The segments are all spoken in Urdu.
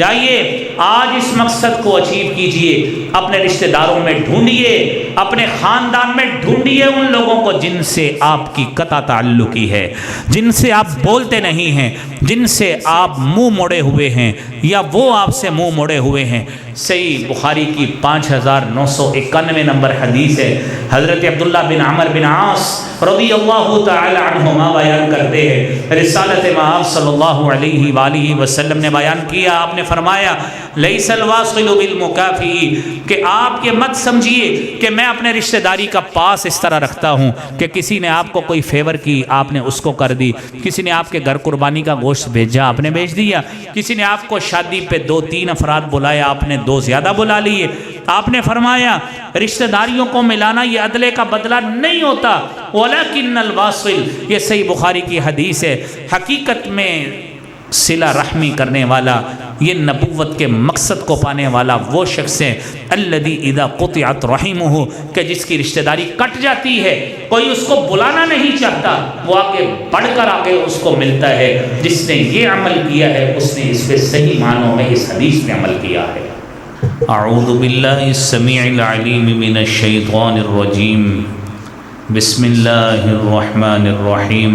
جائیے آج اس مقصد کو اچیو کیجئے، اپنے رشتہ داروں میں ڈھونڈیے، اپنے خاندان میں ڈھونڈیے ان لوگوں کو جن سے آپ کی قطع تعلقی ہے، جن سے آپ بولتے نہیں ہیں، جن سے آپ منہ موڑے ہوئے ہیں یا وہ آپ سے منہ موڑے ہوئے ہیں۔ صحیح بخاری کی 5991 نمبر حدیث ہے، حضرت عبداللہ بن عمر بن عاص رضی اللہ تعالی عنہما بیان کرتے ہیں، رسالت مآب صلی اللہ علیہ وآلہ وسلم نے بیان کیا، آپ نے فرمایا لیس الواصل بالمکافئی، کہ آپ یہ مت سمجھیے کہ میں اپنے رشتہ داری کا پاس اس طرح رکھتا ہوں کہ کسی نے آپ کو کوئی فیور کی آپ نے اس کو کر دی، کسی نے آپ کے گھر قربانی کا گوشت بھیجا آپ نے بھیج دیا، کسی نے آپ کو شادی پہ 2-3 افراد بلایا آپ نے 2 زیادہ بلا لیے۔ آپ نے فرمایا رشتہ داریوں کو ملانا یہ عدلے کا بدلہ نہیں ہوتا، ولیکن الواصل، یہ صحیح بخاری کی حدیث ہے، حقیقت میں صلہ رحمی کرنے والا، یہ نبوت کے مقصد کو پانے والا وہ شخص ہے الذی اذا قطعت رحمہ، کہ جس کی رشتہ داری کٹ جاتی ہے کوئی اس کو بلانا نہیں چاہتا، وہ آگے بڑھ کر آگے اس کو ملتا ہے۔ جس نے یہ عمل کیا ہے اس نے اس پہ صحیح معنوں میں اس حدیث میں عمل کیا ہے۔ اعوذ باللہ السمیع العلیم من الشیطان الرجیم، بسم اللہ الرحمن الرحیم،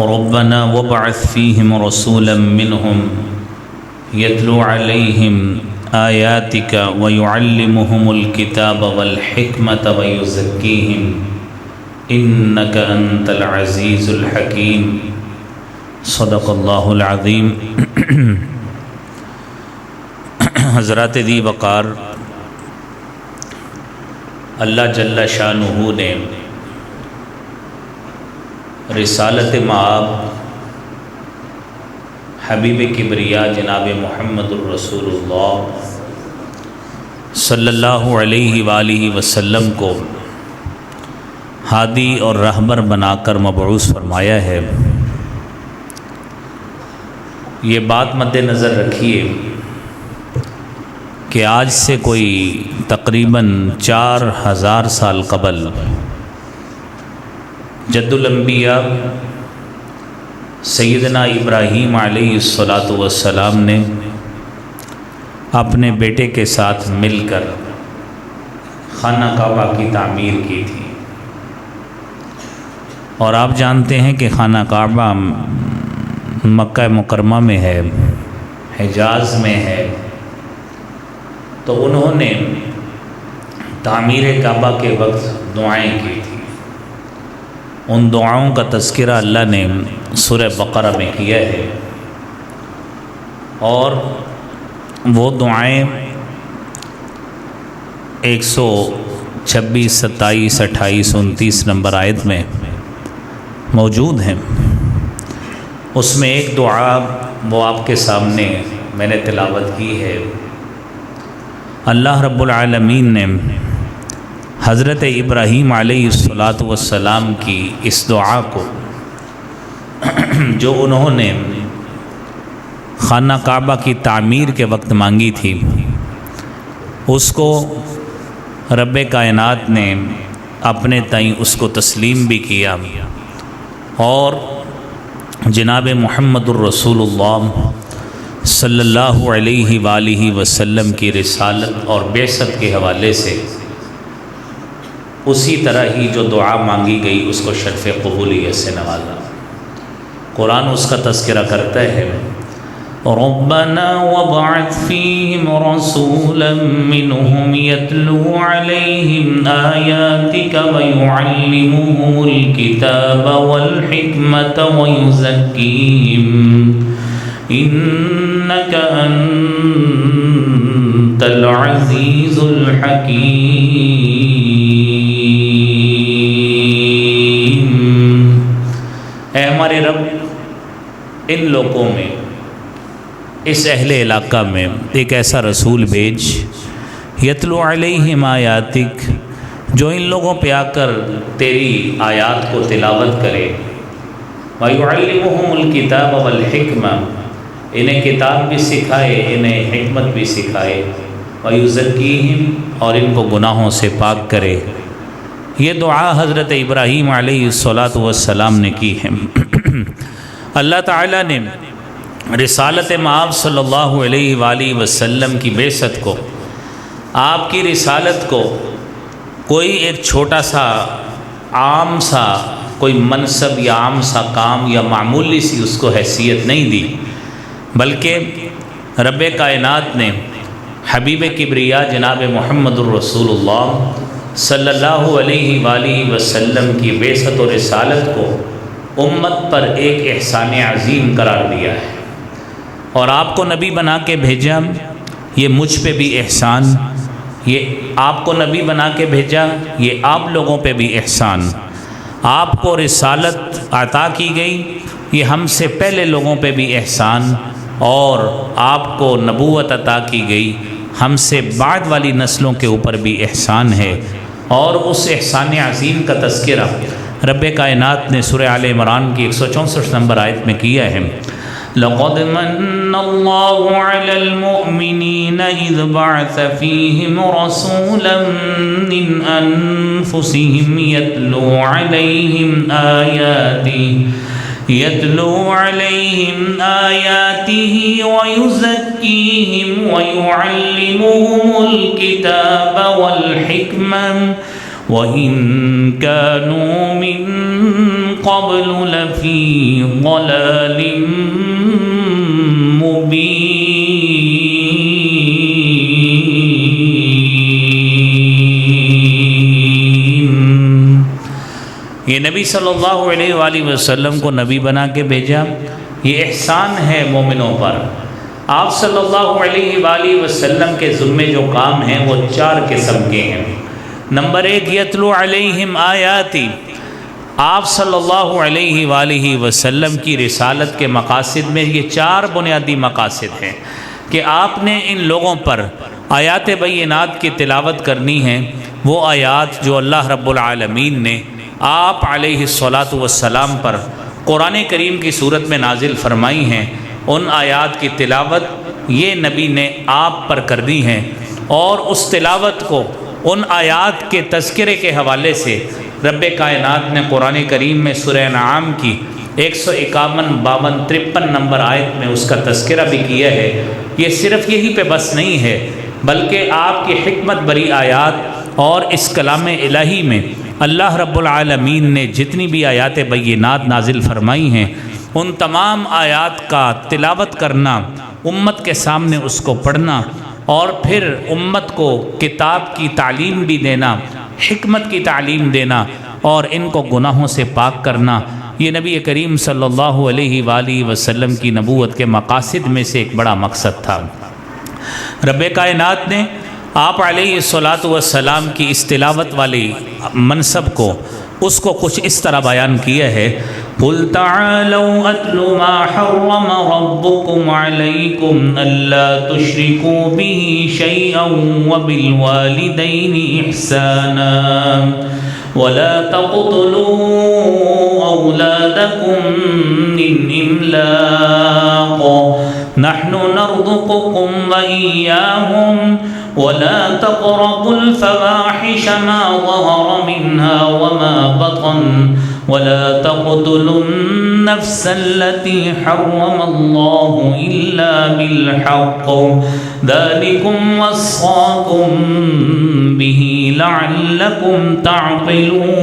ربنا وابعث فیہم رسولا منہم یتلو علیہم آیاتک ویعلمہم الکتاب والحکمت ویزکیہم انک انت العزیز الحکیم، صدق اللہ العظیم۔ حضرات دی وقار، اللہ جل شانہ نے رسالت مآب حبیب کبریا جناب محمد الرسول اللہ صلی اللہ علیہ وآلہ وسلم کو ہادی اور رہبر بنا کر مبعوث فرمایا ہے۔ یہ بات مد نظر رکھیے کہ آج سے کوئی تقریباً 4000 سال قبل جد الانبیاء سیدنا ابراہیم علیہ السلام نے اپنے بیٹے کے ساتھ مل کر خانہ کعبہ کی تعمیر کی تھی، اور آپ جانتے ہیں کہ خانہ کعبہ مکہ مکرمہ میں ہے، حجاز میں ہے، تو انہوں نے تعمیر کعبہ کے وقت دعائیں کی تھی۔ ان دعاؤں کا تذکرہ اللہ نے سورہ بقرہ میں کیا ہے، اور وہ دعائیں 126، 27، 28، 29 نمبر آیت میں موجود ہیں۔ اس میں ایک دعا وہ آپ کے سامنے میں نے تلاوت کی ہے۔ اللہ رب العالمین نے حضرت ابراہیم علیہ السلام کی اس دعا کو، جو انہوں نے خانہ کعبہ کی تعمیر کے وقت مانگی تھی، اس کو رب کائنات نے اپنے تئیں اس کو تسلیم بھی کیا، اور جناب محمد الرسول اللہ صلی اللہ علیہ وآلہ وسلم کی رسالت اور بعثت کے حوالے سے اسی طرح ہی جو دعا مانگی گئی اس کو شرف قبولیت سے نوازا۔ قرآن اس کا تذکرہ کرتا ہے، ربنا وابعث فیہم رسولا منہم یتلو علیہم آیاتک ویعلمہم الکتاب والحکمت ویزکیہم انک انت العزیز الحکیم۔ اے ہمارے رب، ان لوگوں میں، اس اہل علاقہ میں ایک ایسا رسول بھیج، یتلو علیہم آیاتک، جو ان لوگوں پہ آ کر تیری آیات کو تلاوت کرے، وَيُعَلِّمُهُمُ الْكِتَابَ وَالْحِكْمَةَ، انہیں کتاب بھی سکھائے، انہیں حکمت بھی سکھائے، وَيُزَكِّيهِمْ، اور ان کو گناہوں سے پاک کرے۔ یہ دعا حضرت ابراہیم علیہ السلام نے کی ہے۔ اللہ تعالیٰ نے رسالت مآب صلی اللہ علیہ وآلہ وسلم کی بعثت کو، آپ کی رسالت کو کوئی ایک چھوٹا سا عام سا کوئی منصب یا عام سا کام یا معمولی سی اس کو حیثیت نہیں دی، بلکہ رب کائنات نے حبیب کبریا جناب محمد الرسول اللہ صلی اللہ علیہ وآلہ وسلم کی بعثت و رسالت کو امت پر ایک احسان عظیم قرار دیا ہے، اور آپ کو نبی بنا کے بھیجا، یہ مجھ پہ بھی احسان، یہ آپ کو نبی بنا کے بھیجا، یہ آپ لوگوں پہ بھی احسان، آپ کو رسالت عطا کی گئی، یہ ہم سے پہلے لوگوں پہ بھی احسان، اور آپ کو نبوت عطا کی گئی، ہم سے بعد والی نسلوں کے اوپر بھی احسان ہے۔ اور اس احسان عظیم کا تذکرہ رب کائنات نے سورہ آل عمران کی 164 نمبر آیت میں کیا ہے۔ لَقَدْ مَنَّ اللَّهُ عَلَى الْمُؤْمِنِينَ إِذْ بَعَثَ فِيهِمْ رَسُولًا مِّنْ أَنفُسِهِمْ يَتْلُو عَلَيْهِمْ آيَاتِهِ وَيُزَكِّيهِمْ وَيُعَلِّمُهُمُ الْكِتَابَ وَالْحِكْمَةَ وَإِن كَانُوا مِن قَبْلُ لَفِي ضَلَالٍ یہ نبی صلی اللہ علیہ وآلہ وسلم کو نبی بنا کے بھیجا، یہ احسان ہے مومنوں پر۔ آپ صلی اللہ علیہ وآلہ وسلم کے ذمے جو کام ہیں وہ 4 قسم کے ہیں۔ نمبر 1، یتلو علیہم آیاتی، آپ صلی اللہ علیہ وآلہ وسلم کی رسالت کے مقاصد میں یہ 4 بنیادی مقاصد ہیں کہ آپ نے ان لوگوں پر آیات بینات کی تلاوت کرنی ہے، وہ آیات جو اللہ رب العالمین نے آپ علیہ الصلاۃ والسلام پر قرآن کریم کی صورت میں نازل فرمائی ہیں، ان آیات کی تلاوت یہ نبی نے آپ پر کر دی ہیں، اور اس تلاوت کو ان آیات کے تذکرے کے حوالے سے رب کائنات نے قرآن کریم میں سورہ انعام کی 151، 52، 53 نمبر آیت میں اس کا تذکرہ بھی کیا ہے۔ یہ صرف یہی پہ بس نہیں ہے، بلکہ آپ کی حکمت بری آیات اور اس کلام الہی میں اللہ رب العالمین نے جتنی بھی آیات بینات نازل فرمائی ہیں، ان تمام آیات کا تلاوت کرنا، امت کے سامنے اس کو پڑھنا، اور پھر امت کو کتاب کی تعلیم بھی دینا، حکمت کی تعلیم دینا، اور ان کو گناہوں سے پاک کرنا، یہ نبی کریم صلی اللہ علیہ وآلہ وسلم کی نبوت کے مقاصد میں سے ایک بڑا مقصد تھا۔ رب کائنات نے آپ علیہ الصلاۃ والسلام کی اس تلاوت والی منصب کو، اس کو کچھ اس طرح بیان کیا ہے، قُلْ تَعَالَوْا أَتْلُ مَا حَرَّمَ رَبُّكُمْ عَلَيْكُمْ أَلَّا تُشْرِكُوا بِهِ شَيْئًا وَبِالْوَالِدَيْنِ إِحْسَانًا وَلَا تَقْتُلُوا أَوْلَادَكُمْ مِنْ إِمْلَاقٍ نَحْنُ نَرْزُقُكُمْ وَإِيَّاهُمْ وَلَا تَقْرَبُوا الْفَوَاحِشَ مَا ظَهَرَ مِنْهَا وَمَا بَطَنَ وَلَا تَقْتُلُوا النَّفْسَ الَّتِي حَرَّمَ اللَّهُ إِلَّا بِالْحَقِّ ذَلِكُمْ وَصَّاكُمْ بِهِ لَعَلَّكُمْ تَعْقِلُونَ۔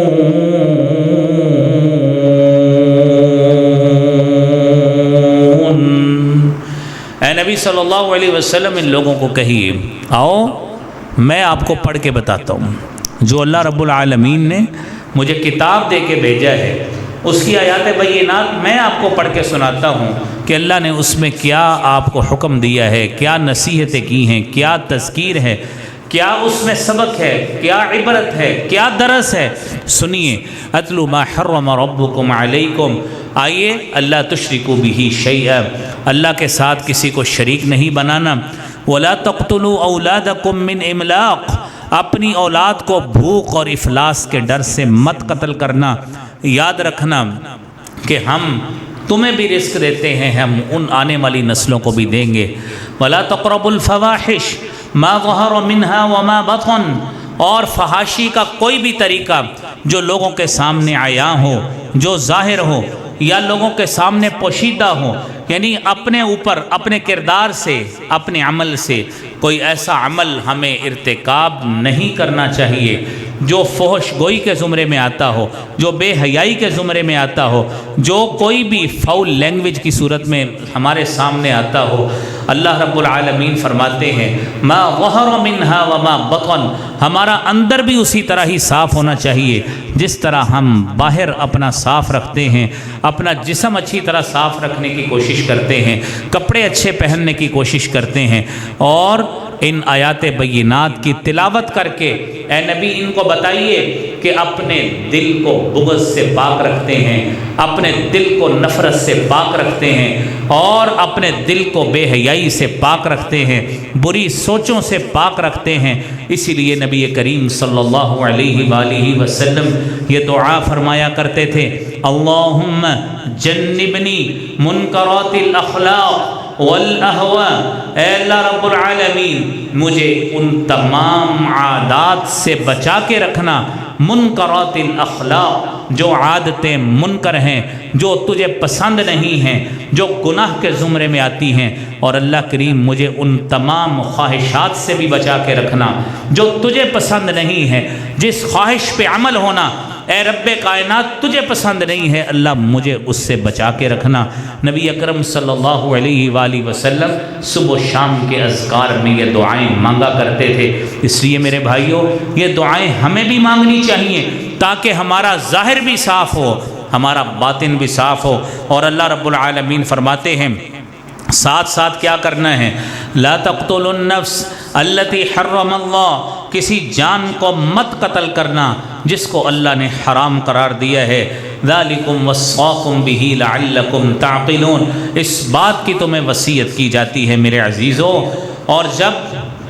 اے نبی صلی اللہ علیہ وسلم، ان لوگوں کو کہیے، آؤ میں آپ کو پڑھ کے بتاتا ہوں، جو اللہ رب العالمین نے مجھے کتاب دے کے بھیجا ہے، اس کی آیات بینات میں آپ کو پڑھ کے سناتا ہوں کہ اللہ نے اس میں کیا آپ کو حکم دیا ہے، کیا نصیحتیں کی ہیں، کیا تذکیر ہے، کیا اس میں سبق ہے، کیا عبرت ہے، کیا درس ہے۔ سنیے، اتلو ما حرم ربکم علیکم، آئیے، اللہ تشرکوا بہ شیئا، اللہ کے ساتھ کسی کو شریک نہیں بنانا، ولا تقتلوا اولادکم من املاق، اپنی اولاد کو بھوک اور افلاس کے ڈر سے مت قتل کرنا، یاد رکھنا کہ ہم تمہیں بھی رزق دیتے ہیں، ہم ان آنے والی نسلوں کو بھی دیں گے۔ ولا تقربوا الفواحش ما ظہر منها وما بطن، اور فحاشی کا کوئی بھی طریقہ جو لوگوں کے سامنے عیاں ہو، جو ظاہر ہو، یا لوگوں کے سامنے پوشیدہ ہو، یعنی اپنے اوپر اپنے کردار سے، اپنے عمل سے کوئی ایسا عمل ہمیں ارتکاب نہیں کرنا چاہیے جو فحش گوئی کے زمرے میں آتا ہو، جو بے حیائی کے زمرے میں آتا ہو، جو کوئی بھی فاؤل لینگویج کی صورت میں ہمارے سامنے آتا ہو۔ اللہ رب العالمین فرماتے ہیں ما ظہر منہا وما بطن، ہمارا اندر بھی اسی طرح ہی صاف ہونا چاہیے جس طرح ہم باہر اپنا صاف رکھتے ہیں، اپنا جسم اچھی طرح صاف رکھنے کی کوشش کرتے ہیں، کپڑے اچھے پہننے کی کوشش کرتے ہیں، اور ان آیات بینات کی تلاوت کر کے اے نبی ان کو بتائیے کہ اپنے دل کو بغض سے پاک رکھتے ہیں، اپنے دل کو نفرت سے پاک رکھتے ہیں، اور اپنے دل کو بے حیائی سے پاک رکھتے ہیں، بری سوچوں سے پاک رکھتے ہیں۔ اسی لیے نبی کریم صلی اللہ علیہ وآلہ وسلم یہ دعا فرمایا کرتے تھے، اللہم جنبنی منکرات الاخلاق والاہواء، اے اللہ رب العالمین مجھے ان تمام عادات سے بچا کے رکھنا، منکرات الاخلاق، جو عادتیں منکر ہیں، جو تجھے پسند نہیں ہیں، جو گناہ کے زمرے میں آتی ہیں، اور اللہ کریم مجھے ان تمام خواہشات سے بھی بچا کے رکھنا جو تجھے پسند نہیں ہے، جس خواہش پہ عمل ہونا اے رب کائنات تجھے پسند نہیں ہے، اللہ مجھے اس سے بچا کے رکھنا۔ نبی اکرم صلی اللہ علیہ وآلہ وسلم صبح و شام کے اذکار میں یہ دعائیں مانگا کرتے تھے۔ اس لیے میرے بھائیوں یہ دعائیں ہمیں بھی مانگنی چاہیے تاکہ ہمارا ظاہر بھی صاف ہو، ہمارا باطن بھی صاف ہو۔ اور اللہ رب العالمین فرماتے ہیں ساتھ ساتھ کیا کرنا ہے، لا تقتلوا النفس التي حرم اللہ، کسی جان کو مت قتل کرنا جس کو اللہ نے حرام قرار دیا ہے، ذالکم وصاکم بہ لعلکم تعقلون، اس بات کی تمہیں وصیت کی جاتی ہے میرے عزیزو۔ اور جب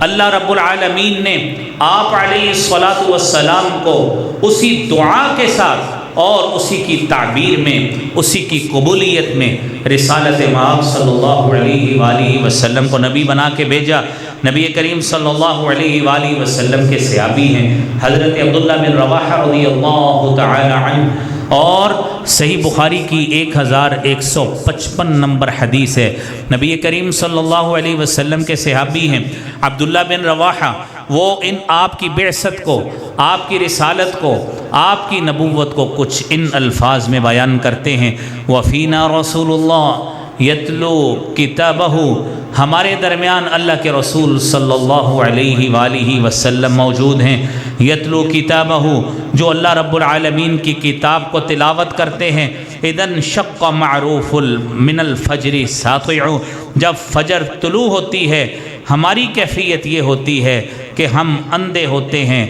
اللہ رب العالمین نے آپ علیہ الصلاۃ والسلام کو اسی دعا کے ساتھ اور اسی کی تعبیر میں، اسی کی قبولیت میں رسالت مآب صلی اللہ علیہ وآلہ وسلم کو نبی بنا کے بھیجا۔ نبی کریم صلی اللہ علیہ وآلہ وسلم کے صحابی ہیں حضرت عبداللہ بن رواحہ رضی اللہ تعالی عنہ، اور صحیح بخاری کی 1155 نمبر حدیث ہے۔ نبی کریم صلی اللہ علیہ وسلم کے صحابی ہیں عبداللہ بن رواحہ، وہ ان آپ کی بعثت کو، آپ کی رسالت کو، آپ کی نبوت کو کچھ ان الفاظ میں بیان کرتے ہیں، وفینا رسول اللہ یتلو کتابہ، ہمارے درمیان اللہ کے رسول صلی اللہ علیہ وآلہ وسلم موجود ہیں، یتلو کتابہ، جو اللہ رب العالمین کی کتاب کو تلاوت کرتے ہیں، اذن شق معروف من الفجر ساطع، جب فجر طلوع ہوتی ہے ہماری کیفیت یہ ہوتی ہے کہ ہم اندھے ہوتے ہیں،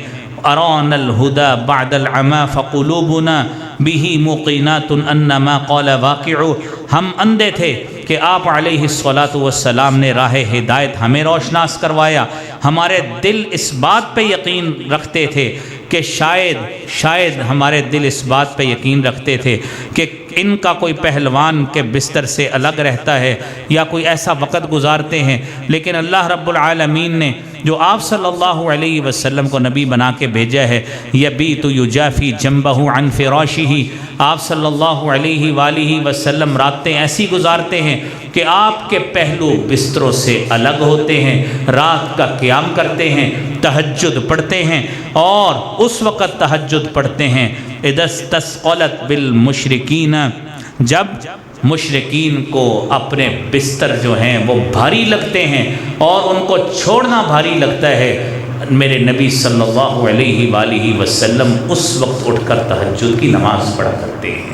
اران الہدا بعد العما فقلوبنا به موقنات انما قال واقع، ہم اندھے تھے کہ آپ علیہ الصلاۃ والسلام نے راہ ہدایت ہمیں روشناس کروایا، ہمارے دل اس بات پہ یقین رکھتے تھے کہ شاید ہمارے دل اس بات پہ یقین رکھتے تھے کہ ان کا کوئی پہلوان کے بستر سے الگ رہتا ہے یا کوئی ایسا وقت گزارتے ہیں، لیکن اللہ رب العالمین نے جو آپ صلی اللہ علیہ وسلم کو نبی بنا کے بھیجا ہے، یبیت یجافی جنبہ عن فراشہ، آپ صلی اللہ علیہ وآلہ وسلم راتیں ایسی گزارتے ہیں کہ آپ کے پہلو بستروں سے الگ ہوتے ہیں، رات کا قیام کرتے ہیں، تہجد پڑھتے ہیں، اور اس وقت تہجد پڑھتے ہیں اذا استثقلت بالمشرکین، جب مشرکین کو اپنے بستر جو ہیں وہ بھاری لگتے ہیں اور ان کو چھوڑنا بھاری لگتا ہے، میرے نبی صلی اللہ علیہ وآلہ وسلم اس وقت اٹھ کر تہجد کی نماز پڑھا کرتے ہیں۔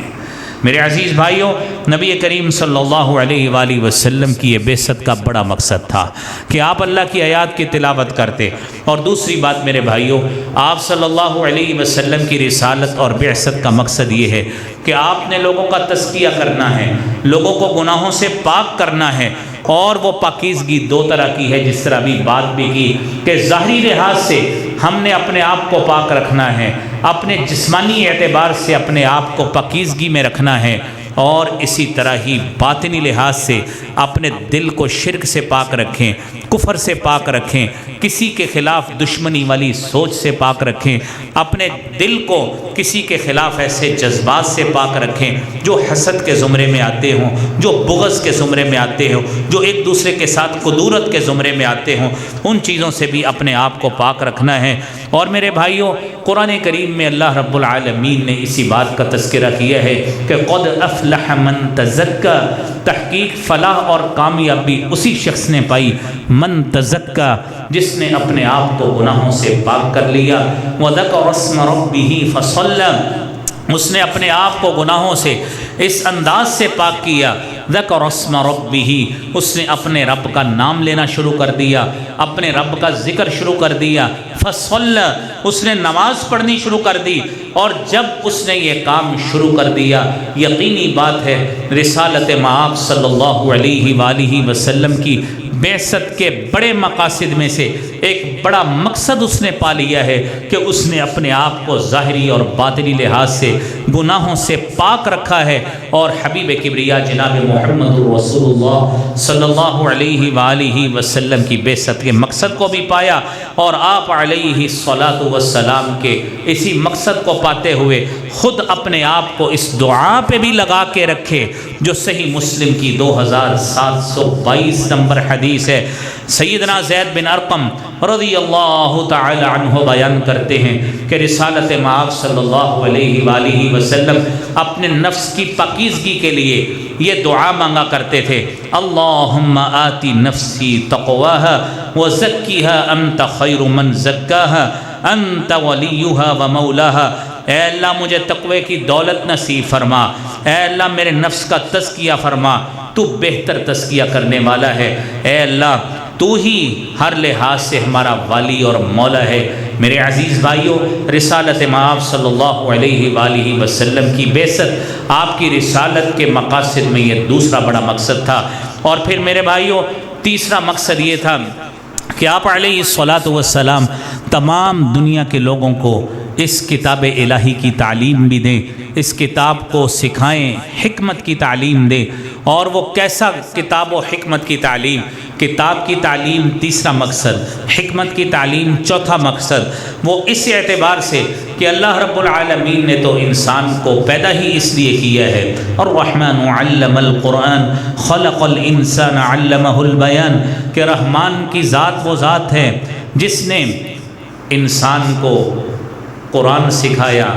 میرے عزیز بھائیوں، نبی کریم صلی اللہ علیہ وآلہ وسلم کی یہ بعثت کا بڑا مقصد تھا کہ آپ اللہ کی آیات کی تلاوت کرتے، اور دوسری بات میرے بھائیوں، آپ صلی اللہ علیہ وسلم کی رسالت اور بعثت کا مقصد یہ ہے کہ آپ نے لوگوں کا تزکیہ کرنا ہے، لوگوں کو گناہوں سے پاک کرنا ہے، اور وہ پاکیزگی دو طرح کی ہے، جس طرح ابھی بات بھی کی کہ ظاہری لحاظ سے ہم نے اپنے آپ کو پاک رکھنا ہے، اپنے جسمانی اعتبار سے اپنے آپ کو پاکیزگی میں رکھنا ہے، اور اسی طرح ہی باطنی لحاظ سے اپنے دل کو شرک سے پاک رکھیں، کفر سے پاک رکھیں، کسی کے خلاف دشمنی والی سوچ سے پاک رکھیں، اپنے دل کو کسی کے خلاف ایسے جذبات سے پاک رکھیں جو حسد کے زمرے میں آتے ہوں، جو بغض کے زمرے میں آتے ہوں، جو ایک دوسرے کے ساتھ کدورت کے زمرے میں آتے ہوں، ان چیزوں سے بھی اپنے آپ کو پاک رکھنا ہے۔ اور میرے بھائیوں، قرآن کریم میں اللہ رب العالمین نے اسی بات کا تذکرہ کیا ہے کہ قد افلح من تزکا، تحقیق فلاح اور کامیابی اسی شخص نے پائی من تزکا جس نے اپنے آپ کو گناہوں سے پاک کر لیا، وذکر اسم ربہ فصلی، اس نے اپنے آپ کو گناہوں سے اس انداز سے پاک کیا، ذکر اسم ربہ، اس نے اپنے رب کا نام لینا شروع کر دیا، اپنے رب کا ذکر شروع کر دیا، فصلی، اس نے نماز پڑھنی شروع کر دی۔ اور جب اس نے یہ کام شروع کر دیا، یقینی بات ہے رسالت مآب صلی اللہ علیہ وآلہ وسلم کی بعثت کے بڑے مقاصد میں سے ایک بڑا مقصد اس نے پا لیا ہے کہ اس نے اپنے آپ کو ظاہری اور باطنی لحاظ سے گناہوں سے پاک رکھا ہے، اور حبیب کبریا جناب محمد رسول اللہ صلی اللہ علیہ وآلہ وسلم کی بعثت کے مقصد کو بھی پایا، اور آپ علیہ الصلاۃ والسلام کے اسی مقصد کو پاتے ہوئے خود اپنے آپ کو اس دعا پہ بھی لگا کے رکھے جو صحیح مسلم کی 2722 نمبر حدیث ہے۔ سیدنا زید بن ارقم رضی اللہ تعالی عنہ بیان کرتے ہیں کہ رسالت مآب صلی اللہ علیہ وآلہ وسلم اپنے نفس کی پاکیزگی کے لیے یہ دعا مانگا کرتے تھے، اللہم آتی نفسی تقواہا وزکیہا انت خیر من زکاہا انت ولیہا ومولاہا، اے اللہ مجھے تقوی کی دولت نصیب فرما، اے اللہ میرے نفس کا تزکیہ فرما، تو بہتر تزکیہ کرنے والا ہے، اے اللہ تو ہی ہر لحاظ سے ہمارا والی اور مولا ہے۔ میرے عزیز بھائیوں، رسالت مآب صلی اللہ علیہ وآلہ وسلم کی بعثت آپ کی رسالت کے مقاصد میں یہ دوسرا بڑا مقصد تھا۔ اور پھر میرے بھائیوں، تیسرا مقصد یہ تھا کہ آپ علیہ الصلاۃ والسلام تمام دنیا کے لوگوں کو اس کتاب الہی کی تعلیم بھی دیں، اس کتاب کو سکھائیں، حکمت کی تعلیم دیں۔ اور وہ کیسا کتاب و حکمت کی تعلیم؟ کتاب کی تعلیم تیسرا مقصد، حکمت کی تعلیم چوتھا مقصد، وہ اس اعتبار سے کہ اللہ رب العالمین نے تو انسان کو پیدا ہی اس لیے کیا ہے، الرحمن علم القرآن خلق الانسان علمہ البیان، کہ رحمان کی ذات وہ ذات ہے جس نے انسان کو قرآن سکھایا،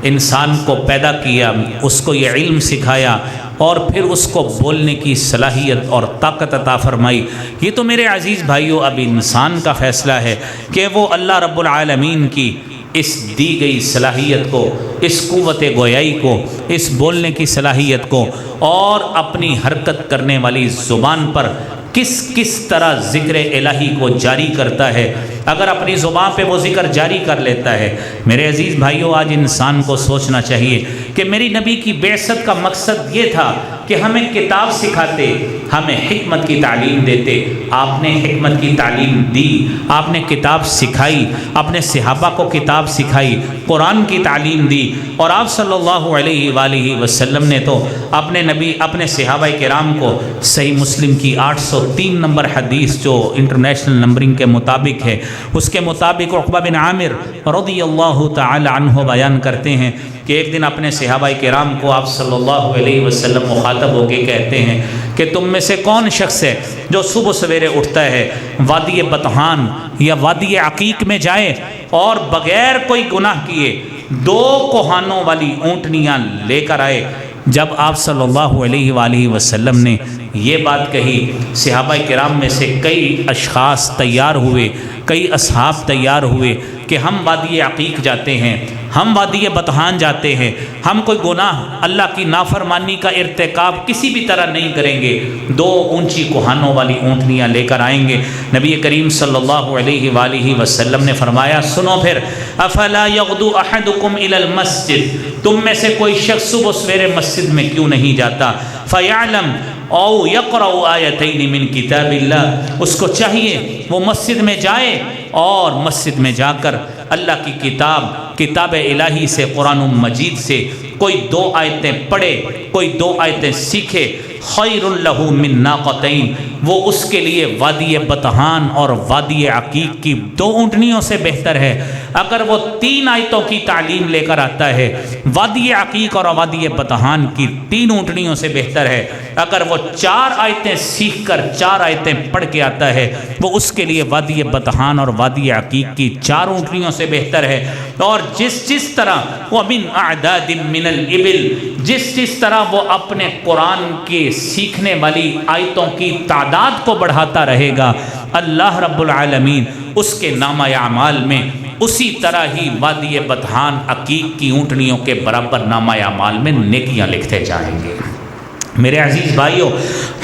انسان کو پیدا کیا، اس کو یہ علم سکھایا، اور پھر اس کو بولنے کی صلاحیت اور طاقت عطا فرمائی۔ یہ تو میرے عزیز بھائیوں اب انسان کا فیصلہ ہے کہ وہ اللہ رب العالمین کی اس دی گئی صلاحیت کو، اس قوت گویائی کو، اس بولنے کی صلاحیت کو اور اپنی حرکت کرنے والی زبان پر کس طرح ذکر الہی کو جاری کرتا ہے۔ اگر اپنی زبان پہ وہ ذکر جاری کر لیتا ہے، میرے عزیز بھائیوں آج انسان کو سوچنا چاہیے کہ میری نبی کی بعثت کا مقصد یہ تھا کہ ہمیں کتاب سکھاتے، ہمیں حکمت کی تعلیم دیتے۔ آپ نے حکمت کی تعلیم دی، آپ نے کتاب سکھائی، اپنے صحابہ کو کتاب سکھائی، قرآن کی تعلیم دی، اور آپ صلی اللہ علیہ وآلہ وسلم نے تو اپنے صحابہ کرام کو صحیح مسلم کی 803 نمبر حدیث جو انٹرنیشنل نمبرنگ کے مطابق ہے، اس کے مطابق عقبہ بن عامر رضی اللہ تعالی عنہ بیان کرتے ہیں کہ ایک دن اپنے صحابہ کرام کو آپ صلی اللہ علیہ وسلم مخاطب ہو کے کہتے ہیں کہ تم میں سے کون شخص ہے جو صبح سویرے اٹھتا ہے، وادی بطحان یا وادی عقیق میں جائے اور بغیر کوئی گناہ کیے 2 کوہانوں والی اونٹنیاں لے کر آئے۔ جب آپ صلی اللہ علیہ وآلہ وسلم نے یہ بات کہی، صحابہ کرام میں سے کئی اشخاص تیار ہوئے، کئی اصحاب تیار ہوئے کہ ہم وادی عقیق جاتے ہیں، ہم وادی بطحان جاتے ہیں، ہم کوئی گناہ اللہ کی نافرمانی کا ارتکاب کسی بھی طرح نہیں کریں گے، 2 اونچی کوہانوں والی اونٹنیاں لے کر آئیں گے۔ نبی کریم صلی اللہ علیہ وآلہ وسلم نے فرمایا سنو پھر، افلا یغدو احدکم الی المسجد، تم میں سے کوئی شخص صبح سویرے مسجد میں کیوں نہیں جاتا، فیعلم او یقرأ آیتین من کتاب اللہ، اس کو چاہیے وہ مسجد میں جائے اور مسجد میں جا کر اللہ کی کتاب الہی سے، قرآن مجید سے کوئی 2 آیتیں پڑھے، کوئی 2 آیتیں سیکھے، خیر لہ من ناقتین، وہ اس کے لیے وادی بطحان اور وادی عقیق کی 2 اونٹنیوں سے بہتر ہے۔ اگر وہ 3 آیتوں کی تعلیم لے کر آتا ہے، وادی عقیق اور وادی بطحان کی 3 اونٹنیوں سے بہتر ہے۔ اگر وہ 4 آیتیں سیکھ کر 4 آیتیں پڑھ کے آتا ہے، وہ اس کے لیے وادی بطحان اور وادی عقیق کی 4 اونٹنیوں سے بہتر ہے۔ اور جس طرح وَمِنْ أَعْدَادٍ مِّنَ الْإِبِلِ، جس طرح وہ اپنے قرآن کے سیکھنے والی آیتوں کی تعداد کو بڑھاتا رہے گا، اللہ رب العالمین اس کے نامہ اعمال میں اسی طرح ہی وادی بطحان عقیق کی اونٹنیوں کے برابر نامہ اعمال میں نیکیاں لکھتے جائیں گے۔ میرے عزیز بھائیوں،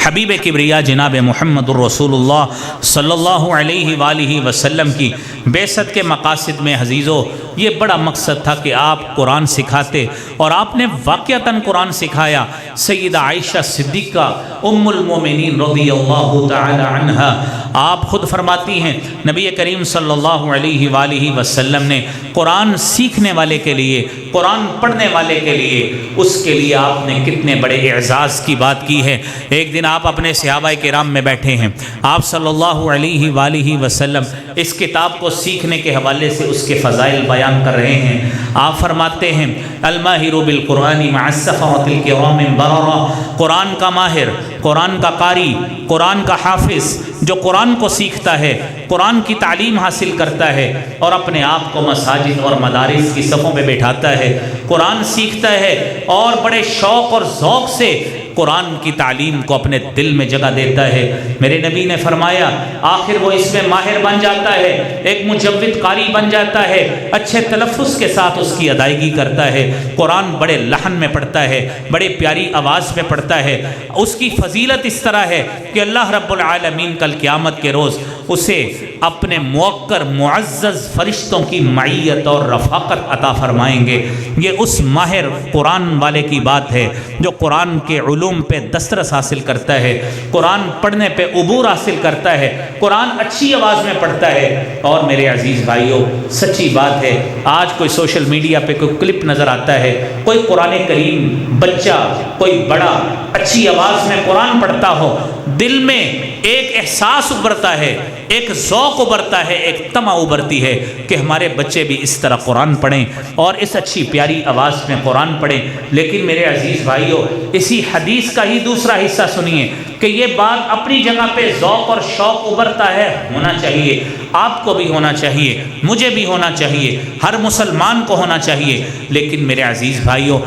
حبیب کبریا جناب محمد الرسول اللہ صلی اللہ علیہ وآلہ وسلم کی بعثت کے مقاصد میں عزیزو یہ بڑا مقصد تھا کہ آپ قرآن سکھاتے، اور آپ نے واقعتاً قرآن سکھایا۔ سیدہ عائشہ صدیقہ ام المومنین رضی اللہ تعالی عنہا آپ خود فرماتی ہیں نبی کریم صلی اللہ علیہ وآلہ وسلم نے قرآن سیکھنے والے کے لیے، قرآن پڑھنے والے کے لیے، اس کے لیے آپ نے کتنے بڑے اعزاز کی بات کی ہے۔ ایک دن آپ اپنے صحابہ کرام میں بیٹھے ہیں، آپ صلی اللہ علیہ وآلہ وسلم اس کتاب کو سیکھنے کے حوالے سے اس کے فضائل بیان کر رہے ہیں۔ آپ فرماتے ہیں الماہر بالقرآن مع السفرۃ الکرام بررہ، قرآن کا ماہر، قرآن کا قاری، قرآن کا حافظ جو قرآن کو سیکھتا ہے، قرآن کی تعلیم حاصل کرتا ہے اور اپنے آپ کو مساجد اور مدارس کی صفوں پہ بیٹھاتا ہے، قرآن سیکھتا ہے اور بڑے شوق اور ذوق سے قرآن کی تعلیم کو اپنے دل میں جگہ دیتا ہے۔ میرے نبی نے فرمایا آخر وہ اس میں ماہر بن جاتا ہے، ایک مجود قاری بن جاتا ہے، اچھے تلفظ کے ساتھ اس کی ادائیگی کرتا ہے، قرآن بڑے لحن میں پڑھتا ہے، بڑے پیاری آواز میں پڑھتا ہے۔ اس کی فضیلت اس طرح ہے کہ اللہ رب العالمین کل قیامت کے روز اسے اپنے موقر معزز فرشتوں کی معیت اور رفاقت عطا فرمائیں گے۔ یہ اس ماہر قرآن والے کی بات ہے جو قرآن کے علوم پہ دسترس حاصل کرتا ہے، قرآن پڑھنے پہ عبور حاصل کرتا ہے، قرآن اچھی آواز میں پڑھتا ہے۔ اور میرے عزیز بھائیوں سچی بات ہے، آج کوئی سوشل میڈیا پہ کوئی کلپ نظر آتا ہے، کوئی قرآن کریم بچہ کوئی بڑا اچھی آواز میں قرآن پڑھتا ہو، دل میں ایک احساس ابھرتا ہے، ایک ذوق ابھرتا ہے، ایک طمع ابھرتی ہے کہ ہمارے بچے بھی اس طرح قرآن پڑھیں اور اس اچھی پیاری آواز میں قرآن پڑھیں۔ لیکن میرے عزیز بھائیوں اسی حدیث کا ہی دوسرا حصہ سنیے کہ یہ بات اپنی جگہ پہ ذوق اور شوق ابھرتا ہے، ہونا چاہیے، آپ کو بھی ہونا چاہیے، مجھے بھی ہونا چاہیے، ہر مسلمان کو ہونا چاہیے۔ لیکن میرے عزیز بھائیوں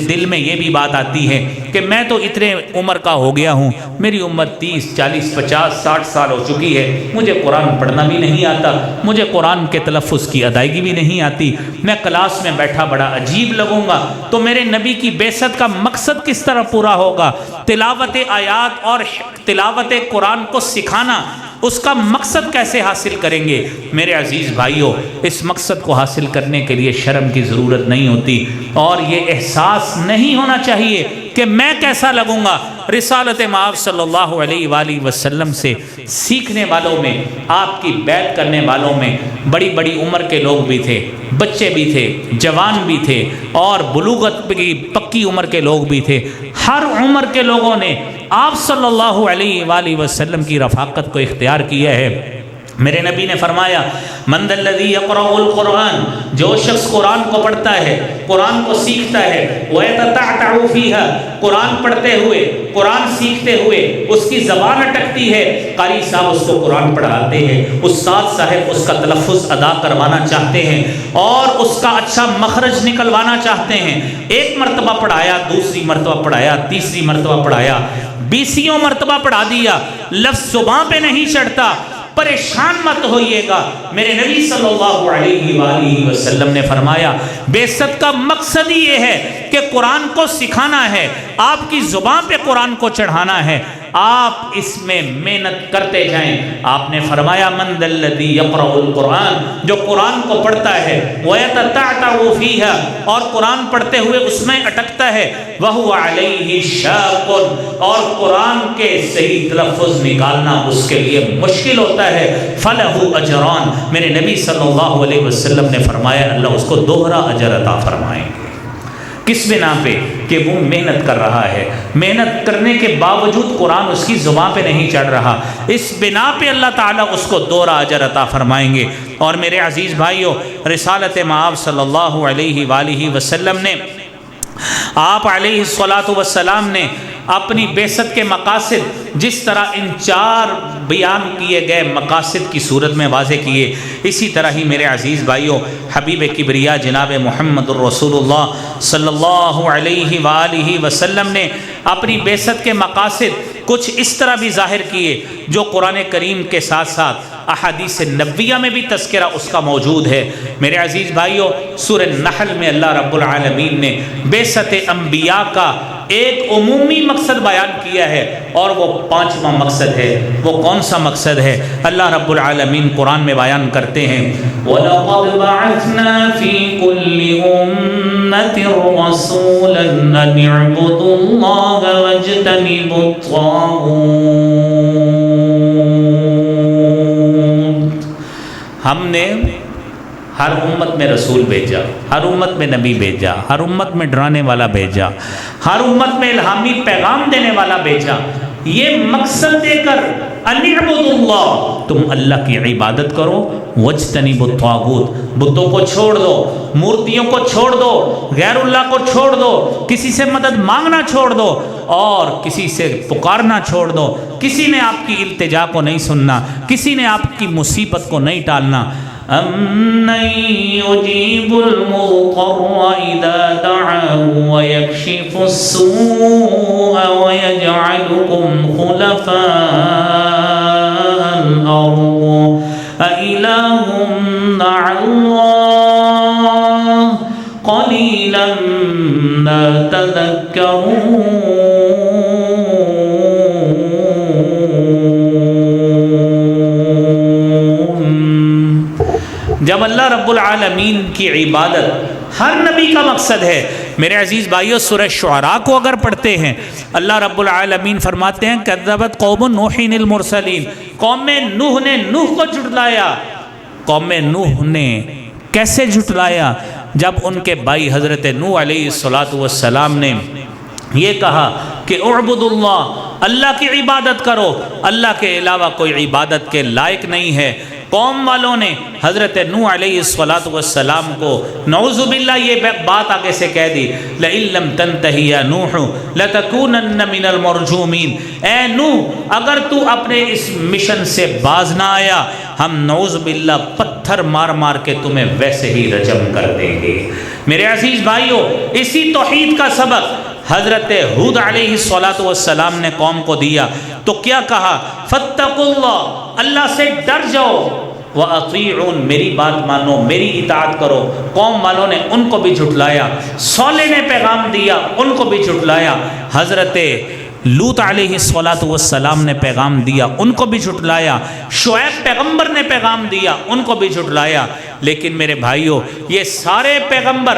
دل میں یہ بھی بات آتی ہے کہ میں تو اتنے عمر کا ہو گیا ہوں، میری عمر 30 40 50 60 سال ہو چکی ہے، مجھے قرآن پڑھنا بھی نہیں آتا، مجھے قرآن کے تلفظ کی ادائیگی بھی نہیں آتی، میں کلاس میں بیٹھا بڑا عجیب لگوں گا، تو میرے نبی کی بعثت کا مقصد کس طرح پورا ہوگا؟ تلاوت آیات اور تلاوت قرآن کو سکھانا، اس کا مقصد کیسے حاصل کریں گے؟ میرے عزیز بھائیوں اس مقصد کو حاصل کرنے کے لیے شرم کی ضرورت نہیں ہوتی، اور یہ احساس نہیں ہونا چاہیے کہ میں کیسا لگوں گا۔ رسالت مآب صلی اللہ علیہ وآلہ وسلم سے سیکھنے والوں میں، آپ کی بیعت کرنے والوں میں بڑی بڑی عمر کے لوگ بھی تھے، بچے بھی تھے، جوان بھی تھے، اور بلوغت کی پکی عمر کے لوگ بھی تھے۔ ہر عمر کے لوگوں نے آپ صلی اللہ علیہ وآلہ وسلم کی رفاقت کو اختیار کیا ہے۔ میرے نبی نے فرمایا من ذا الذی یقرأ القرآن، جو شخص قرآن کو پڑھتا ہے، قرآن کو سیکھتا ہے، وَيَتَتَعْتَعُ فِيهَا، قرآن پڑھتے ہوئے، قرآن سیکھتے ہوئے اس کی زبان اٹکتی ہے، قاری صاحب اس کو قرآن پڑھاتے ہیں، استاد صاحب اس کا تلفظ ادا کروانا چاہتے ہیں اور اس کا اچھا مخرج نکلوانا چاہتے ہیں، ایک مرتبہ پڑھایا، دوسری مرتبہ پڑھایا، تیسری مرتبہ پڑھایا، 20 مرتبہ پڑھا دیا، لفظ زبان پہ نہیں چڑھتا، پریشان مت ہوئیے گا۔ میرے نبی صلی اللہ علیہ وآلہ وسلم نے فرمایا بعثت کا مقصد ہی یہ ہے کہ قرآن کو سکھانا ہے، آپ کی زبان پہ قرآن کو چڑھانا ہے، آپ اس میں محنت کرتے جائیں۔ آپ نے فرمایا من ذا الذی یقرأ القرآن، جو قرآن کو پڑھتا ہے، وَيَتَتَعْتَعُ فِيهَا، اور قرآن پڑھتے ہوئے اس میں اٹکتا ہے، وَهُوَ عَلَيْهِ شَاقٌ، اور قرآن کے صحیح تلفظ نکالنا اس کے لیے مشکل ہوتا ہے، فَلَهُ أَجْرَانِ، میرے نبی صلی اللہ علیہ وسلم نے فرمایا اللہ اس کو دوہرا اجر عطا فرمائیں گے۔ کس بنا پہ؟ کہ وہ محنت کر رہا ہے، محنت کرنے کے باوجود قرآن اس کی زبان پہ نہیں چڑھ رہا، اس بنا پہ اللہ تعالیٰ اس کو دوہرا اجر عطا فرمائیں گے۔ اور میرے عزیز بھائیو، رسالت مآب صلی اللہ علیہ وآلہ وسلم نے، آپ علیہ الصلاۃ نے اپنی بعثت کے مقاصد جس طرح ان 4 بیان کیے گئے مقاصد کی صورت میں واضح کیے، اسی طرح ہی میرے عزیز بھائیوں حبیب کبریا جناب محمد الرسول اللہ صلی اللہ علیہ وآلہ وسلم نے اپنی بعثت کے مقاصد کچھ اس طرح بھی ظاہر کیے جو قرآن کریم کے ساتھ ساتھ احادیث نبویہ میں بھی تذکرہ اس کا موجود ہے۔ میرے عزیز بھائیوں، سورہ نحل میں اللہ رب العالمین نے بعثت انبیاء کا ایک عمومی مقصد بیان کیا ہے، اور وہ 5واں مقصد ہے۔ وہ کون سا مقصد ہے؟ اللہ رب العالمین قرآن میں بیان کرتے ہیں، وَلَقَدْ بَعَثْنَا فِي كُلِّ أُمَّةٍ رَسُولًا أَنِ اعْبُدُوا اللَّهَ وَاجْتَنِبُوا الطَّاغُوتَ۔ ہم نے ہر امت میں رسول بھیجا، ہر امت میں نبی بھیجا، ہر امت میں ڈرانے والا بھیجا، ہر امت میں الہامی پیغام دینے والا بھیجا، یہ مقصد دے کر ان اعبدوا اللہ، تم اللہ کی عبادت کرو، واجتنبوا الطاغوت، بتوں کو چھوڑ دو، مورتیوں کو چھوڑ دو، غیر اللہ کو چھوڑ دو، کسی سے مدد مانگنا چھوڑ دو، اور کسی سے پکارنا چھوڑ دو، کسی نے آپ کی التجا کو نہیں سننا، کسی نے آپ کی مصیبت کو نہیں ٹالنا۔ أَمَّن يُجِيبُ الْمُضْطَرَّ إِذَا دَعَاهُ وَيَكْشِفُ السُّوءَ وَيَجْعَلُكُمْ خُلَفَاءَ الْأَرْضِ أَإِلَٰهٌ مَّعَ اللَّهِ قَلِيلًا مَّا تَذَكَّرُونَ۔ جب اللہ رب العالمین کی عبادت ہر نبی کا مقصد ہے، میرے عزیز بھائیو سورہ شعراء کو اگر پڑھتے ہیں، اللہ رب العالمین فرماتے ہیں کذبت قوم نوح المرسلین، قوم نوح نے نوح کو جھٹلایا۔ قوم نوح نے کیسے جھٹلایا؟ جب ان کے بھائی حضرت نوح علیہ السلام نے یہ کہا کہ اعبدوا اللہ، اللہ کی عبادت کرو، اللہ کے علاوہ کوئی عبادت کے لائق نہیں ہے۔ قوم والوں نے حضرت نوح علیہ السلام کو نعوذ باللہ یہ بات آگے سے کہہ دی، لئن لم تنتہی یا نوح لتکونن من المرجومین، اے نوح اگر تو اپنے اس مشن سے باز نہ آیا، ہم نعوذ باللہ پتھر مار مار کے تمہیں ویسے ہی رجم کر دیں گے۔ میرے عزیز بھائیو، اسی توحید کا سبق حضرت ہود علیہ السلام نے قوم کو دیا، تو کیا کہا؟ فاتقوا اللہ، اللہ سے ڈر جاؤ، وَأَطِيعُونَ، میری بات مانو، میری اطاعت کرو۔ قوم والوں نے ان کو بھی جھٹلایا، صالح نے پیغام دیا، ان کو بھی جھٹلایا، حضرت لوط علیہ السلام نے پیغام دیا، ان کو بھی جھٹلایا، شعیب پیغمبر نے پیغام دیا، ان کو بھی جھٹلایا۔ لیکن میرے بھائیوں، یہ سارے پیغمبر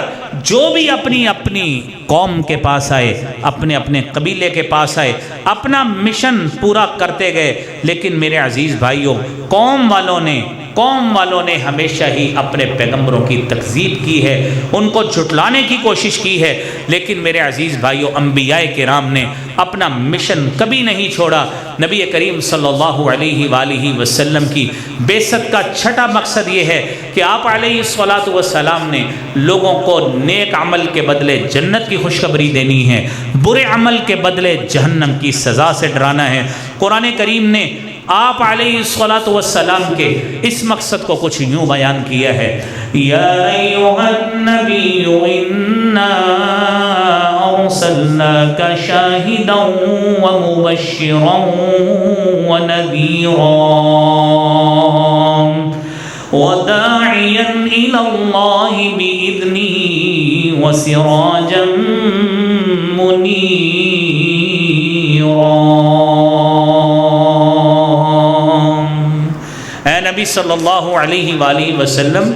جو بھی اپنی اپنی قوم کے پاس آئے، اپنے اپنے قبیلے کے پاس آئے، اپنا مشن پورا کرتے گئے، لیکن میرے عزیز بھائیوں قوم والوں نے ہمیشہ ہی اپنے پیغمبروں کی تکذیب کی ہے، ان کو جھٹلانے کی کوشش کی ہے۔ لیکن میرے عزیز بھائیوں انبیاء کرام نے اپنا مشن کبھی نہیں چھوڑا۔ نبی کریم صلی اللہ علیہ وآلہ وسلم کی بعثت کا چھٹا مقصد یہ ہے کہ آپ علیہ السلام نے لوگوں کو نیک عمل کے بدلے جنت کی خوشخبری دینی ہے، برے عمل کے بدلے جہنم کی سزا سے ڈرانا ہے۔ قرآن کریم نے آپ علیہ السلام کے اس مقصد کو کچھ یوں بیان کیا ہے، یا ایھا النبی انا ارسلناک شاہدا ومبشرا ونذیرا وداعیا الی اللہ بإذنہ وسراجا منیرا۔ اے نبی صلی اللہ علیہ وآلہ وسلم،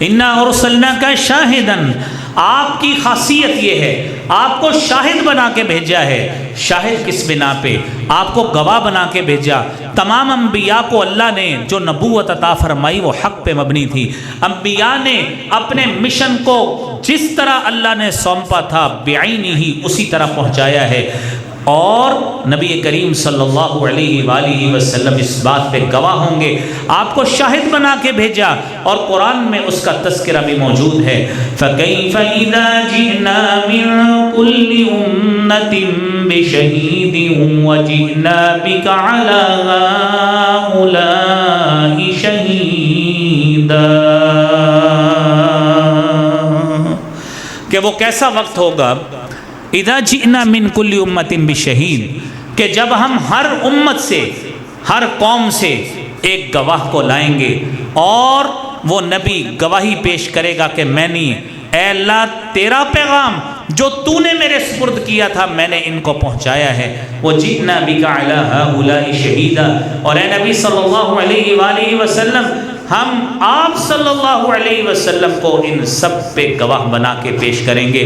انا ارسلناک شاہدا، آپ کی خاصیت یہ ہے، آپ کو شاہد بنا کے بھیجا ہے۔ شاہد کس بنا پہ؟ آپ کو گواہ بنا کے بھیجا۔ تمام انبیاء کو اللہ نے جو نبوت عطا فرمائی وہ حق پہ مبنی تھی۔ انبیاء نے اپنے مشن کو جس طرح اللہ نے سونپا تھا بعینی ہی اسی طرح پہنچایا ہے، اور نبی کریم صلی اللہ علیہ وآلہ وسلم اس بات پہ گواہ ہوں گے۔ آپ کو شاہد بنا کے بھیجا، اور قرآن میں اس کا تذکرہ بھی موجود ہے۔ فَكَيْفَ إِذَا جِئْنَا مِن كُلِّ أُمَّةٍ بِشَهِيدٍ وَجِئْنَا بِكَ عَلَى هَؤُلَاءِ شَهِيدًا، کہ وہ کیسا وقت ہوگا، اذا جئنا من کل امت بشہید، کہ جب ہم ہر امت سے، ہر قوم سے ایک گواہ کو لائیں گے، اور وہ نبی گواہی پیش کرے گا کہ میں نہیں، اے اللہ تیرا پیغام جو تو نے میرے سپرد کیا تھا میں نے ان کو پہنچایا ہے۔ وَجِئْنَا بِكَ عَلَىٰ هَؤُلَاءِ شَهِيدًا، اور اے نبی صلی اللہ علیہ وآلہ وسلم ہم آپ صلی اللہ علیہ وسلم کو ان سب پہ گواہ بنا کے پیش کریں گے۔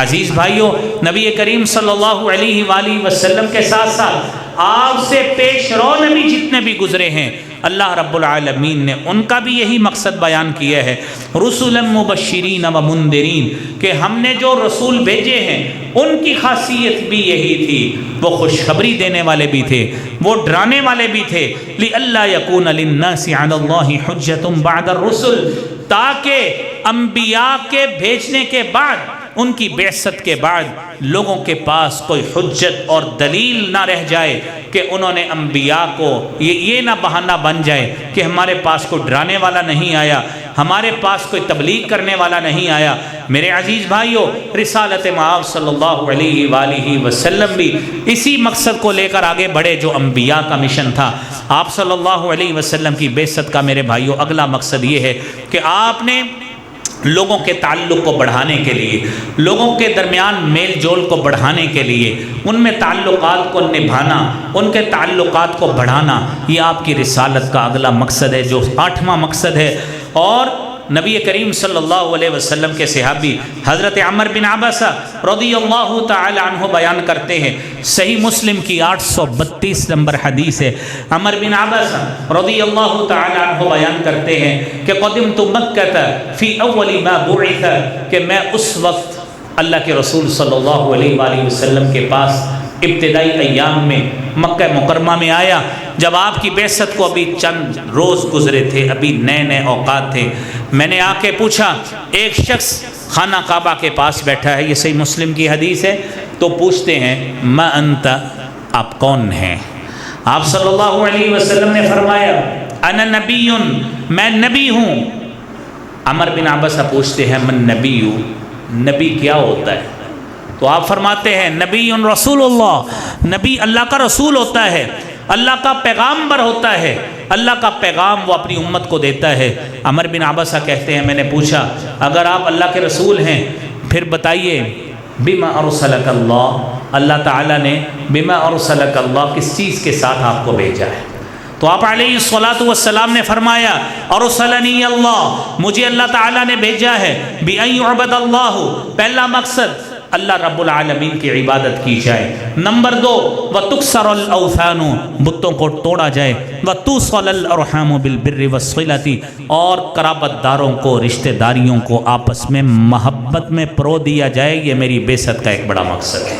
عزیز بھائیوں، نبی کریم صلی اللہ علیہ وآلہ وسلم کے ساتھ ساتھ آپ سے پیش رو نبی جتنے بھی گزرے ہیں، اللہ رب العالمین نے ان کا بھی یہی مقصد بیان کیا ہے، رسولا مبشرین و منذرین، کہ ہم نے جو رسول بھیجے ہیں ان کی خاصیت بھی یہی تھی، وہ خوشخبری دینے والے بھی تھے، وہ ڈرانے والے بھی تھے، لِأَلَّا يَكُونَ لِلنَّاسِ عَلَى اللَّهِ حُجَّةٌ بَعْدَ الرُّسُلِ، تاکہ انبیاء کے بھیجنے کے بعد، ان کی بعثت کے بعد لوگوں کے پاس کوئی حجت اور دلیل نہ رہ جائے کہ انہوں نے انبیاء کو یہ نہ بہانہ بن جائے کہ ہمارے پاس کوئی ڈرانے والا نہیں آیا، ہمارے پاس کوئی تبلیغ کرنے والا نہیں آیا۔ میرے عزیز بھائیوں، رسالت مآب صلی اللہ علیہ وآلہ وسلم بھی اسی مقصد کو لے کر آگے بڑھے جو انبیاء کا مشن تھا۔ آپ صلی اللہ علیہ وسلم کی بعثت کا میرے بھائیوں اگلا مقصد یہ ہے کہ آپ نے لوگوں کے تعلق کو بڑھانے کے لیے، لوگوں کے درمیان میل جول کو بڑھانے کے لیے، ان میں تعلقات کو نبھانا، ان کے تعلقات کو بڑھانا، یہ آپ کی رسالت کا اگلا مقصد ہے جو 8واں مقصد ہے۔ اور نبی کریم صلی اللہ علیہ وسلم کے صحابی حضرت عمر بن عبسہ رضی اللہ تعالی عنہ بیان کرتے ہیں، صحیح مسلم کی 832 نمبر حدیث ہے، عمر بن عبسہ رضی اللہ تعالی عنہ بیان کرتے ہیں کہ قدمت مکہ فی اول ما بعث، کہ میں اس وقت اللہ کے رسول صلی اللہ علیہ وآلہ وسلم کے پاس ابتدائی ایام میں مکہ مکرمہ میں آیا، جب آپ کی بعثت کو ابھی چند روز گزرے تھے، ابھی نئے نئے اوقات تھے۔ میں نے آ کے پوچھا، ایک شخص خانہ کعبہ کے پاس بیٹھا ہے، یہ صحیح مسلم کی حدیث ہے، تو پوچھتے ہیں ما انت، آپ کون ہیں؟ آپ صلی اللہ علیہ وسلم نے فرمایا انا نبی، میں نبی ہوں۔ عمر بن عبسہ پوچھتے ہیں من نبی، نبی کیا ہوتا ہے؟ تو آپ فرماتے ہیں نبی رسول اللہ، نبی اللہ کا رسول ہوتا ہے، اللہ کا پیغامبر ہوتا ہے، اللہ کا پیغام وہ اپنی امت کو دیتا ہے۔ عمر بن عبسہ کہتے ہیں میں نے پوچھا اگر آپ اللہ کے رسول ہیں پھر بتائیے بما ارسلک اللہ، اللہ تعالیٰ نے بما ارسلک اللہ کس چیز کے ساتھ آپ کو بھیجا ہے؟ تو آپ علیہ الصلاۃ والسلام نے فرمایا ارسلنی اللہ، مجھے اللہ تعالیٰ نے بھیجا ہے بأن یعبد اللہ، پہلا مقصد اللہ رب العالمین کی عبادت کی جائے، نمبر 2 وَتُكْسَرَ الْأَوْثَانُ، بتوں کو توڑا جائے، وَتُوصَلَ الْأَرْحَامُ بِالْبِرِّ وَالصِّلَةِ، اور قرابت داروں کو، رشتہ داریوں کو آپس میں محبت میں پرو دیا جائے، یہ میری بعثت کا ایک بڑا مقصد ہے۔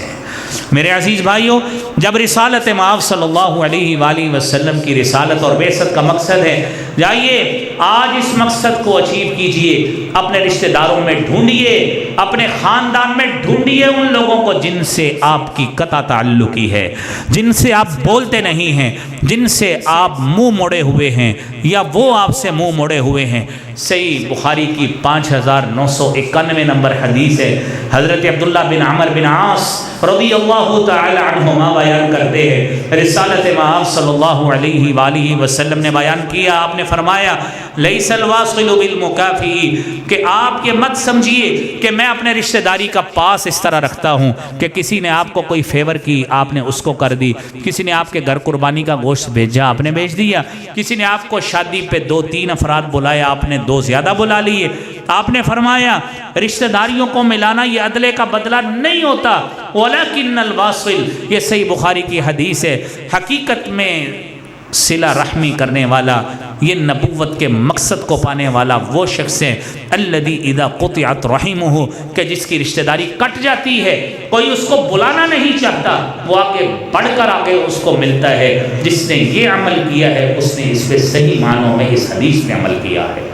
میرے عزیز بھائیوں، جب رسالت مآب صلی اللہ علیہ وآلہ وسلم کی رسالت اور بعثت کا مقصد ہے، جائیے آج اس مقصد کو اچیو کیجئے، اپنے رشتہ داروں میں ڈھونڈیے، اپنے خاندان میں ڈھونڈیے ان لوگوں کو جن سے آپ کی قطع تعلقی ہے، جن سے آپ بولتے نہیں ہیں، جن سے آپ منہ موڑے ہوئے ہیں یا وہ آپ سے منہ موڑے ہوئے ہیں۔ صحیح بخاری کی 5991 نمبر حدیث ہے، حضرت عبداللہ بن عمر بن عاص رضی اللہ تعالی عنہما بیان کرتے ہیں، رسالت مآب صلی اللہ علیہ وآلہ وسلم نے بیان کیا، آپ نے فرمایا لیس الواصل بالمکافئ، کہ آپ یہ مت سمجھیے کہ میں اپنے رشتہ داری کا پاس اس طرح رکھتا ہوں کہ کسی نے آپ کو کوئی فیور کی آپ نے اس کو کر دی، کسی نے آپ کے گھر قربانی کا گوشت بھیجا آپ نے بھیج دیا، کسی نے آپ کو شادی پہ 2-3 افراد بلایا آپ نے 2 زیادہ بلا لیے۔ آپ نے فرمایا رشتہ داریوں کو ملانا یہ عدلے کا بدلہ نہیں ہوتا، وَلَكِنَّ الْوَاصِلِ، یہ صحیح بخاری کی حدیث ہے۔ حقیقت میں صلہ رحمی کرنے والا، یہ نبوت کے مقصد کو پانے والا وہ شخص ہے الذی اذا قطعت رحمہ، کہ جس کی رشتہ داری کٹ جاتی ہے، کوئی اس کو بلانا نہیں چاہتا، وہ آگے بڑھ کر آگے اس کو ملتا ہے۔ جس نے یہ عمل کیا ہے اس نے اس پہ صحیح معنوں میں اس حدیث میں عمل کیا ہے۔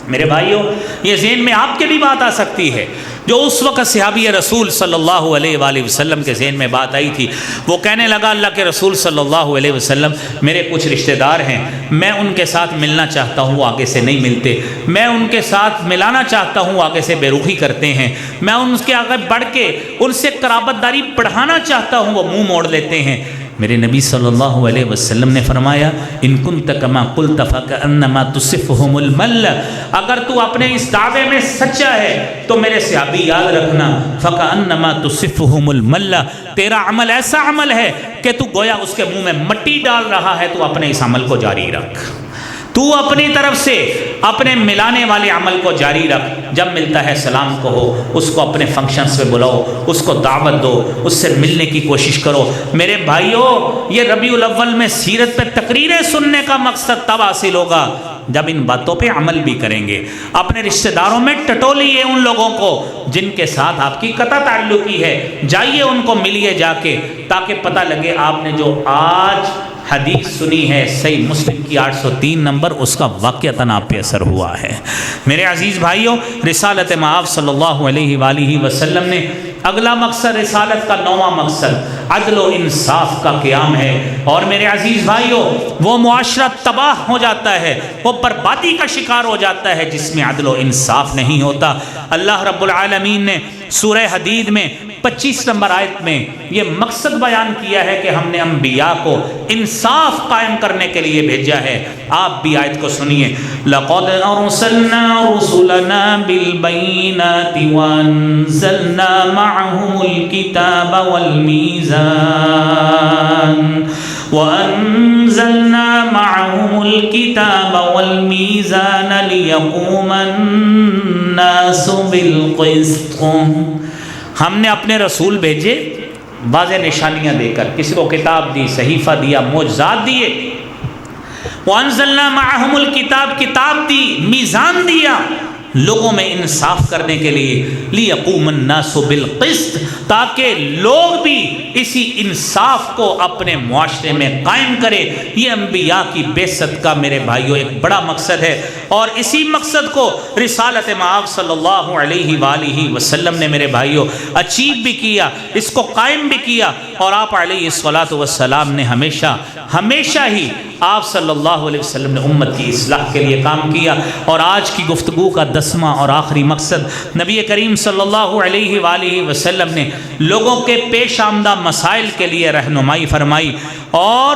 میرے بھائیوں، یہ ذہن میں آپ کے بھی بات آ سکتی ہے جو اس وقت صحابی رسول صلی اللہ علیہ وآلہ وسلم کے ذہن میں بات آئی تھی۔ وہ کہنے لگا اللہ کے رسول صلی اللہ علیہ وسلم، میرے کچھ رشتہ دار ہیں، میں ان کے ساتھ ملنا چاہتا ہوں، وہ آگے سے نہیں ملتے، میں ان کے ساتھ ملانا چاہتا ہوں، آگے سے بے رخی کرتے ہیں، میں ان کے آگے بڑھ کے ان سے قرابت داری بڑھانا چاہتا ہوں، وہ منہ موڑ لیتے ہیں۔ میرے نبی صلی اللہ علیہ وسلم نے فرمایا ان کنت کما قلت فکأنما تصفهم المل، اگر تو اپنے اس دعوے میں سچا ہے تو میرے صحابی یاد رکھنا فکأنما تصفهم المل، تیرا عمل ایسا عمل ہے کہ تو گویا اس کے منہ میں مٹی ڈال رہا ہے، تو اپنے اس عمل کو جاری رکھ، تو اپنی طرف سے اپنے ملانے والے عمل کو جاری رکھ، جب ملتا ہے سلام کہو، اس کو اپنے فنکشنز پہ بلاؤ، اس کو دعوت دو، اس سے ملنے کی کوشش کرو۔ میرے بھائیوں، یہ ربیع الاول میں سیرت پہ تقریریں سننے کا مقصد تب حاصل ہوگا جب ان باتوں پہ عمل بھی کریں گے۔ اپنے رشتہ داروں میں ٹٹولیے ان لوگوں کو جن کے ساتھ آپ کی قطع تعلقی ہے، جائیے ان کو ملیے جا کے، تاکہ پتہ لگے آپ نے جو آج حدیث سنی ہے صحیح مسلم کی 803 نمبر، اس کا واقعتاً آپ پہ اثر ہوا ہے۔ میرے عزیز بھائیوں، رسالت مآب صلی اللہ علیہ وآلہ وسلم نے اگلا مقصد، رسالت کا 9واں مقصد عدل و انصاف کا قیام ہے۔ اور میرے عزیز بھائیوں، وہ معاشرہ تباہ ہو جاتا ہے، وہ بربادی کا شکار ہو جاتا ہے جس میں عدل و انصاف نہیں ہوتا۔ اللہ رب العالمین نے سورہ حدید میں 25 نمبر آیت میں یہ مقصد بیان کیا ہے کہ ہم نے انبیاء کو انصاف قائم کرنے کے لیے بھیجا ہے۔ آپ بھی آیت کو سنیے، لَقَدْ أَرْسَلْنَا رُسُلَنَا بِالْبَيِّنَاتِ وَأَنزَلْنَا مَعَهُمُ الْكِتَابَ وَالْمِيزَانَ لِيَقُومَ النَّاسُ بِالْقِسْطِ، ہم نے اپنے رسول بھیجے واضح نشانیاں دے کر، کسی کو کتاب دی، صحیفہ دیا، معجزات دیے۔ وَأَنزَلْنَا مَعَهُمُ الْكِتَابَ، کتاب دی، میزان دیا لوگوں میں انصاف کرنے کے لیے، لِيَقُومَ النَّاسُ بِالْقِسْطِ، تاکہ لوگ بھی اسی انصاف کو اپنے معاشرے میں قائم کرے۔ یہ انبیاء کی بعثت کا میرے بھائیوں ایک بڑا مقصد ہے، اور اسی مقصد کو رسالت مآب صلی اللہ علیہ وآلہ وسلم نے میرے بھائیوں اچیو بھی کیا، اس کو قائم بھی کیا۔ اور آپ علیہ الصلوۃ والسلام نے ہمیشہ ہی آپ صلی اللہ علیہ وسلم نے امت کی اصلاح کے لیے کام کیا۔ اور آج کی گفتگو کا 10واں اور آخری مقصد، نبی کریم صلی اللہ علیہ وآلہ وسلم نے لوگوں کے پیش آمدہ مسائل کے لیے رہنمائی فرمائی۔ اور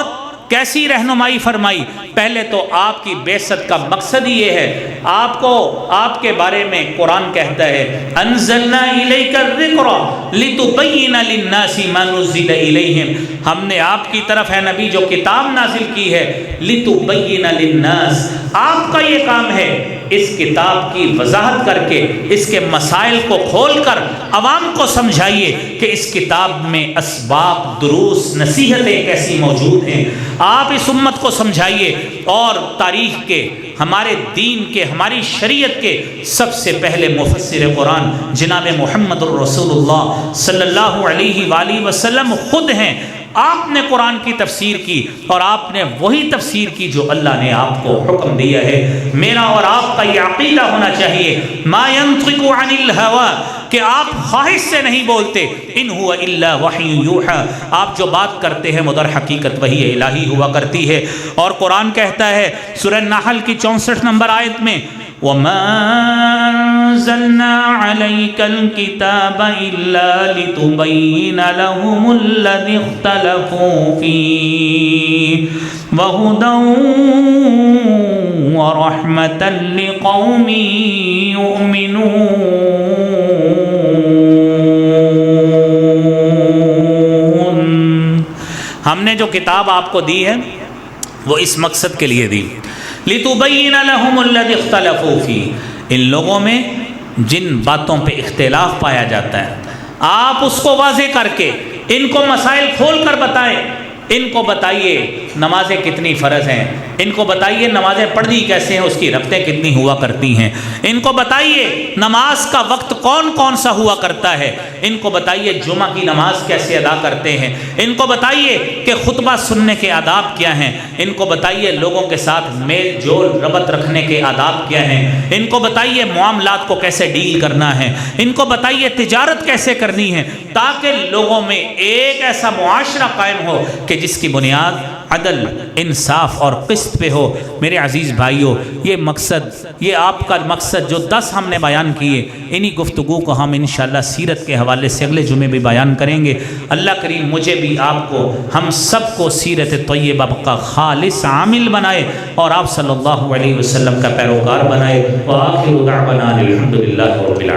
کیسی رہنمائی فرمائی؟ پہلے تو آپ کی بعثت کا مقصد یہ ہے، آپ کے بارے میں قرآن کہتا ہے انزلنا الیک الذکر لتبین للناس ما نزل الیہم، ہم نے آپ کی طرف ہے نبی جو کتاب نازل کی ہے، لتبین للناس، آپ کا یہ کام ہے اس کتاب کی وضاحت کر کے اس کے مسائل کو کھول کر عوام کو سمجھائیے کہ اس کتاب میں اسباب، دروس، نصیحتیں کیسی موجود ہیں، آپ اس امت کو سمجھائیے۔ اور تاریخ کے، ہمارے دین کے، ہماری شریعت کے سب سے پہلے مفسر قرآن جناب محمد الرسول اللہ صلی اللہ علیہ وآلہ وسلم خود ہیں۔ آپ نے قرآن کی تفسیر کی، اور آپ نے وہی تفسیر کی جو اللہ نے آپ کو حکم دیا ہے۔ میرا اور آپ کا یہ عقیدہ ہونا چاہیے، ما ينطق عن الہوى، کہ آپ خواہش سے نہیں بولتے، ان هو الا وحی یوحى، آپ جو بات کرتے ہیں وہ در حقیقت وحی الہی ہوا کرتی ہے۔ اور قرآن کہتا ہے سورہ نحل کی 64 نمبر آیت میں وَمَا أَنزَلْنَا عَلَيْكَ الْكِتَابَ إِلَّا لِتُبَيِّنَ لَهُمُ الَّذِي اخْتَلَفُوا فِيهِ وَهُدًى وَرَحْمَةً لِقَوْمٍ يُؤْمِنُونَ، ہم نے جو کتاب آپ کو دی ہے وہ اس مقصد کے لیے دی، لِتُبَيِّنَ لَهُمُ الَّذِي اخْتَلَفُوا فِيهِ، ان لوگوں میں جن باتوں پہ اختلاف پایا جاتا ہے آپ اس کو واضح کر کے ان کو مسائل کھول کر بتائیں. ان کو بتائیے نمازیں کتنی فرض ہیں، ان کو بتائیے نمازیں پڑھنی کیسے ہیں، اس کی رکعتیں کتنی ہوا کرتی ہیں، ان کو بتائیے نماز کا وقت کون کون سا ہوا کرتا ہے، ان کو بتائیے جمعہ کی نماز کیسے ادا کرتے ہیں، ان کو بتائیے کہ خطبہ سننے کے آداب کیا ہیں، ان کو بتائیے لوگوں کے ساتھ میل جول ربط رکھنے کے آداب کیا ہیں، ان کو بتائیے معاملات کو کیسے ڈیل کرنا ہے، ان کو بتائیے تجارت کیسے کرنی ہے، تاکہ لوگوں میں ایک ایسا معاشرہ قائم ہو کہ جس کی بنیاد عدل، انصاف اور قسط پہ ہو. میرے عزیز بھائیوں، یہ مقصد، یہ آپ کا مقصد جو 10 ہم نے بیان کیے، انہی گفتگو کو ہم انشاءاللہ سیرت کے حوالے سے اگلے جمعے بھی بیان کریں گے. اللہ کریم مجھے بھی، آپ کو، ہم سب کو سیرت طیبہ کا خالص عامل بنائے اور آپ صلی اللہ علیہ وسلم کا پیروکار بنائے. وآخر دعوانا الحمدللہ رب العالمین.